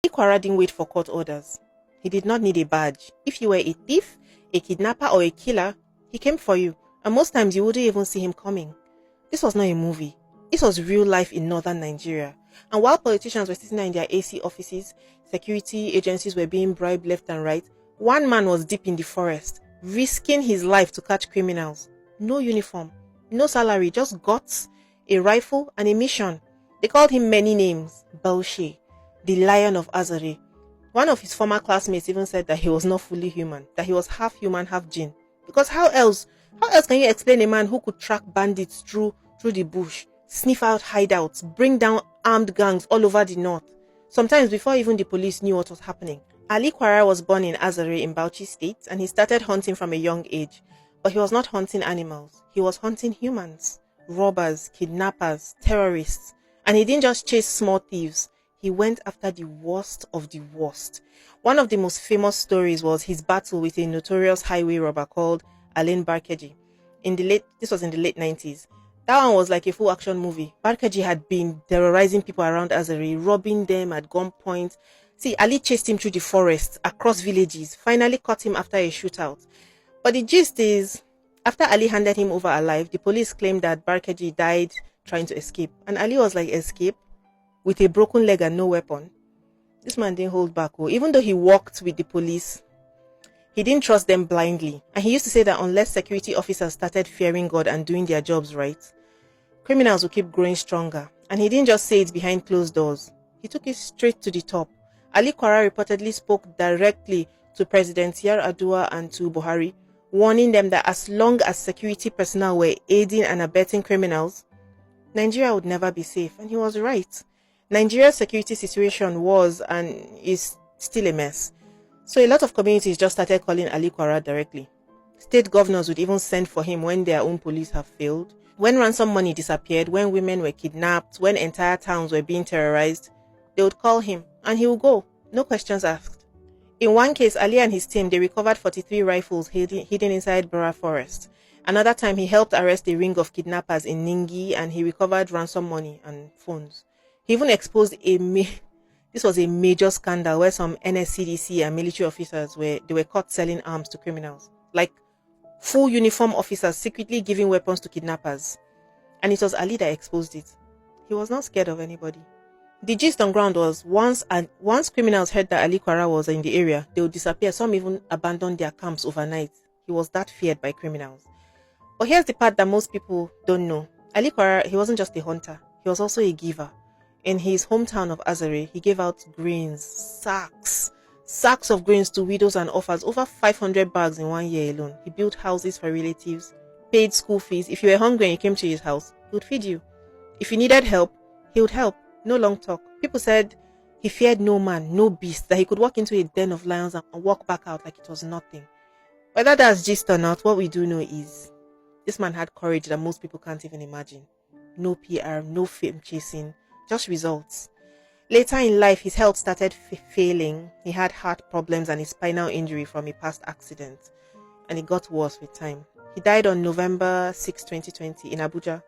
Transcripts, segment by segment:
Ikwara didn't wait for court orders. He did not need a badge. If you were a thief, a kidnapper, or a killer, he came for you. And most times you wouldn't even see him coming. This was not a movie. This was real life in northern Nigeria. And while politicians were sitting in their AC offices, security agencies were being bribed left and right, one man was deep in the forest, risking his life to catch criminals. No uniform, no salary, just guts, a rifle, and a mission. They called him many names. Baushe, the Lion of Azare. One of his former classmates even said that he was not fully human, that he was half human, half jinn. Because how else can you explain a man who could track bandits through the bush, sniff out hideouts, bring down armed gangs all over the north, sometimes before even the police knew what was happening? Ali Kwara was born in Azare in Bauchi State, and he started hunting from a young age. But he was not hunting animals, he was hunting humans, robbers, kidnappers, terrorists. And he didn't just chase small thieves, he went after the worst of the worst. One of the most famous stories was his battle with a notorious highway robber called Alain Barkeji. This was in the late 90s. That one was like a full action movie. Barkeji had been terrorizing people around Azare, robbing them at gunpoint. See, Ali chased him through the forest, across villages, finally caught him after a shootout. But the gist is, after Ali handed him over alive, the police claimed that Barkeji died trying to escape. And Ali was like, escape? With a broken leg and no weapon? This man didn't hold back. Even though he worked with the police, he didn't trust them blindly. And he used to say that unless security officers started fearing God and doing their jobs right, criminals would keep growing stronger. And he didn't just say it behind closed doors. He took it straight to the top. Ali Kwara reportedly spoke directly to President Yar'Adua and to Buhari, warning them that as long as security personnel were aiding and abetting criminals, Nigeria would never be safe. And he was right. Nigeria's security situation was and is still a mess. So a lot of communities just started calling Ali Kwara directly. State governors would even send for him when their own police have failed. When ransom money disappeared, when women were kidnapped, when entire towns were being terrorized, they would call him and he would go, no questions asked. In one case, Ali and his team, they recovered 43 rifles hidden inside Bora Forest. Another time, he helped arrest a ring of kidnappers in Ningi and he recovered ransom money and phones. He even exposed this was a major scandal where some NSCDC and military officers were caught selling arms to criminals. Like full uniform officers secretly giving weapons to kidnappers. And it was Ali that exposed it. He was not scared of anybody. The gist on ground was once criminals heard that Ali Kwara was in the area, they would disappear. Some even abandoned their camps overnight. He was that feared by criminals. But here's the part that most people don't know. Ali Kwara, he wasn't just a hunter. He was also a giver. In his hometown of Azare, he gave out grains, sacks of grains to widows and orphans, over 500 bags in 1 year alone. He built houses for relatives, paid school fees. If you were hungry and you came to his house, he would feed you. If you needed help, he would help. No long talk. People said he feared no man, no beast, that he could walk into a den of lions and walk back out like it was nothing. Whether that's gist or not, what we do know is this man had courage that most people can't even imagine. No PR, no fame chasing, just results. Later in life, his health started failing. He had heart problems and a spinal injury from a past accident, and it got worse with time. He died on November 6, 2020 in Abuja.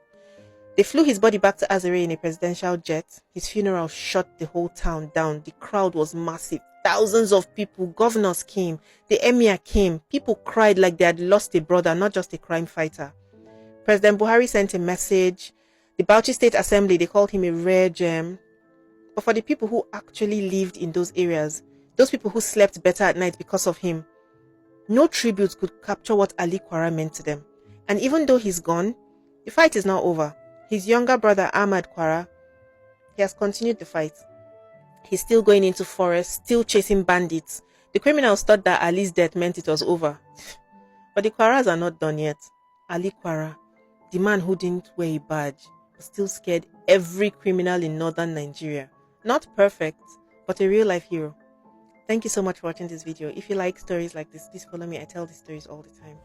They flew his body back to Azare in a presidential jet. His funeral shut the whole town down. The crowd was massive. Thousands of people, governors came, the emir came. People cried like they had lost a brother, not just a crime fighter. President Buhari sent a message. The Bauchi State Assembly, they called him a rare gem. But for the people who actually lived in those areas, those people who slept better at night because of him, no tribute could capture what Ali Kwara meant to them. And even though he's gone, the fight is not over. His younger brother, Ahmad Kwara, he has continued the fight. He's still going into forests, still chasing bandits. The criminals thought that Ali's death meant it was over. But the Kwaras are not done yet. Ali Kwara, the man who didn't wear a badge, still scared every criminal in northern Nigeria. Not perfect, but a real life hero. Thank you so much for watching this video. If you like stories like this, please follow me. I tell these stories all the time.